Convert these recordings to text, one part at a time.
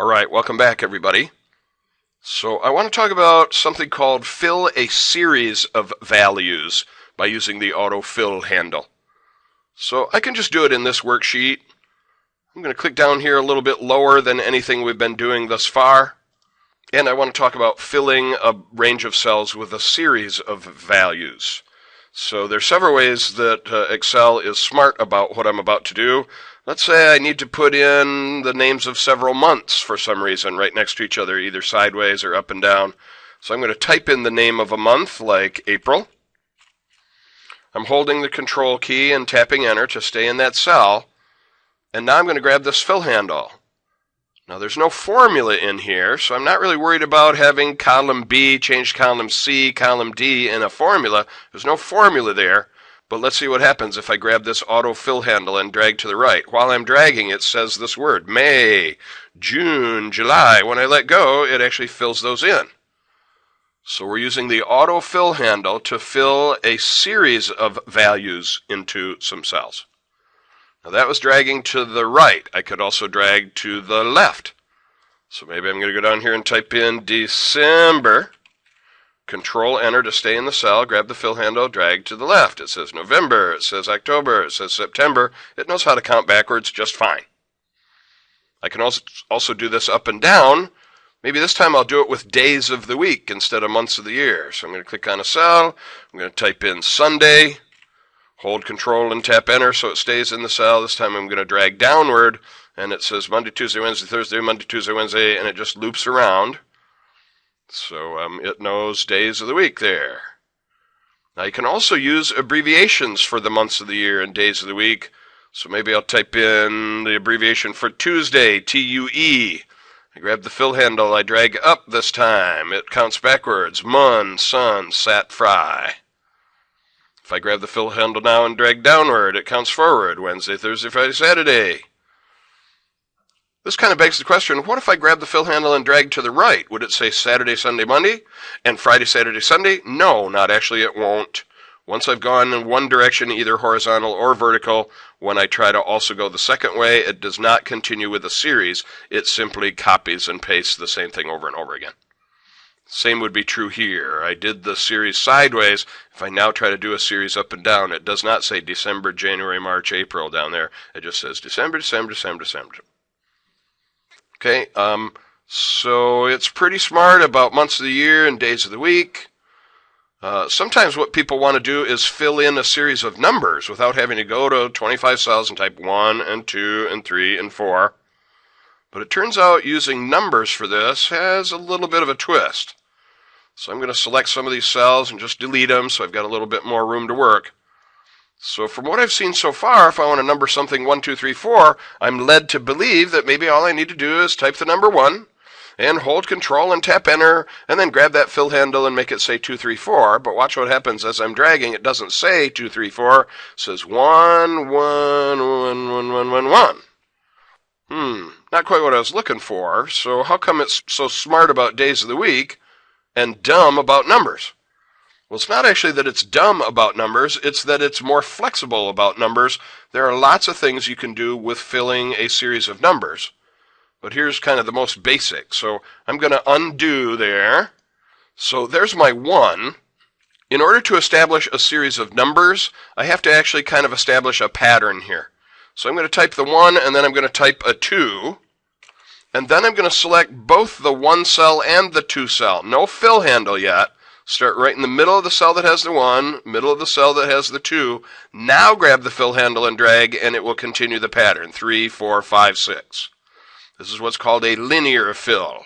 All right, welcome back, everybody. So I want to talk about something called fill a series of values by using the Autofill handle. So I can just do it in this worksheet. I'm going to click down here a little bit lower than anything we've been doing thus far. And I want to talk about filling a range of cells with a series of values. So there's several ways that Excel is smart about what I'm about to do. Let's say I need to put in the names of several months for some reason right next to each other, either sideways or up and down. So I'm going to type in the name of a month, like April. I'm holding the Control key and tapping Enter to stay in that cell. And now I'm going to grab this fill handle. Now there's no formula in here, so I'm not really worried about having column B change to column C, column D in a formula. There's no formula there. But let's see what happens if I grab this autofill handle and drag to the right. While I'm dragging, it says this word, May, June, July. When I let go, it actually fills those in. So we're using the autofill handle to fill a series of values into some cells. Now that was dragging to the right. I could also drag to the left. So maybe I'm going to go down here and type in December. Control Enter to stay in the cell, grab the fill handle, drag to the left. It says November, it says October, it says September. It knows how to count backwards just fine. I can also do this up and down. Maybe this time I'll do it with days of the week instead of months of the year. So I'm going to click on a cell, I'm going to type in Sunday, hold Control and tap Enter so it stays in the cell. This time I'm going to drag downward, and it says Monday, Tuesday, Wednesday, Thursday, Monday, Tuesday, Wednesday, and it just loops around. So it knows days of the week there. Now you can also use abbreviations for the months of the year and days of the week. So maybe I'll type in the abbreviation for Tuesday, T-U-E. I grab the fill handle, I drag up this time. It counts backwards. Mun, sun, sat, fry. If I grab the fill handle now and drag downward, it counts forward. Wednesday, Thursday, Friday, Saturday. This kind of begs the question, what if I grab the fill handle and drag to the right? Would it say Saturday, Sunday, Monday, and Friday, Saturday, Sunday? No, not actually, it won't. Once I've gone in one direction, either horizontal or vertical, when I try to also go the second way, it does not continue with a series. It simply copies and pastes the same thing over and over again. Same would be true here. I did the series sideways. If I now try to do a series up and down, it does not say December, January, March, April down there. It just says December, December, December, December. Okay, so it's pretty smart about months of the year and days of the week. Sometimes what people want to do is fill in a series of numbers without having to go to 25 cells and type 1 and 2 and 3 and 4. But it turns out using numbers for this has a little bit of a twist. So I'm going to select some of these cells and just delete them so I've got a little bit more room to work. So from what I've seen so far, if I want to number something 1, 2, 3, 4, I'm led to believe that maybe all I need to do is type the number 1 and hold Control and tap Enter and then grab that fill handle and make it say 2, 3, 4. But watch what happens as I'm dragging. It doesn't say 2, 3, 4. It says 1, 1, 1, 1, 1, 1, 1. Not quite what I was looking for. So how come it's so smart about days of the week and dumb about numbers? Well, it's not actually that it's dumb about numbers, it's that it's more flexible about numbers. There are lots of things you can do with filling a series of numbers. But here's kind of the most basic. So I'm going to undo there. So there's my 1. In order to establish a series of numbers, I have to actually kind of establish a pattern here. So I'm going to type the 1 and then I'm going to type a 2. And then I'm going to select both the 1 cell and the 2 cell. No fill handle yet. Start right in the middle of the cell that has the 1, middle of the cell that has the 2. Now grab the fill handle and drag, and it will continue the pattern. 3, 4, 5, 6. This is what's called a linear fill.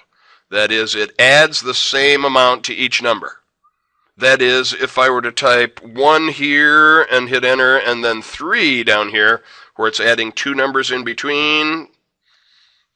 That is, it adds the same amount to each number. That is, if I were to type 1 here and hit Enter, and then 3 down here, where it's adding 2 numbers in between,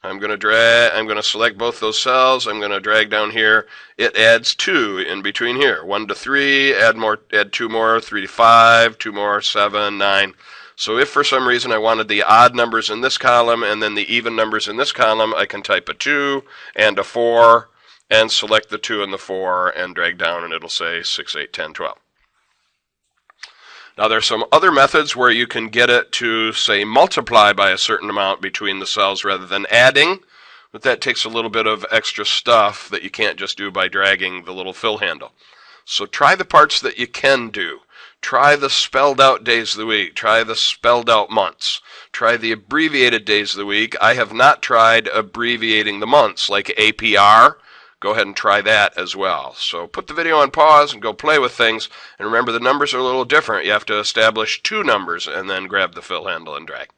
I'm going to select both those cells. I'm going to drag down here. It adds 2 in between here. 1 to 3, add 2 more, 3 to 5, 2 more, 7, 9. So if for some reason I wanted the odd numbers in this column and then the even numbers in this column, I can type a 2 and a 4 and select the 2 and the 4 and drag down and it'll say 6, 8, 10, 12. Now there's some other methods where you can get it to, say, multiply by a certain amount between the cells rather than adding. but that takes a little bit of extra stuff that you can't just do by dragging the little fill handle. So try the parts that you can do. Try the spelled out days of the week. Try the spelled out months. Try the abbreviated days of the week. I have not tried abbreviating the months like APR. Go ahead and try that as well. So put the video on pause and go play with things. And remember, the numbers are a little different. You have to establish 2 numbers and then grab the fill handle and drag.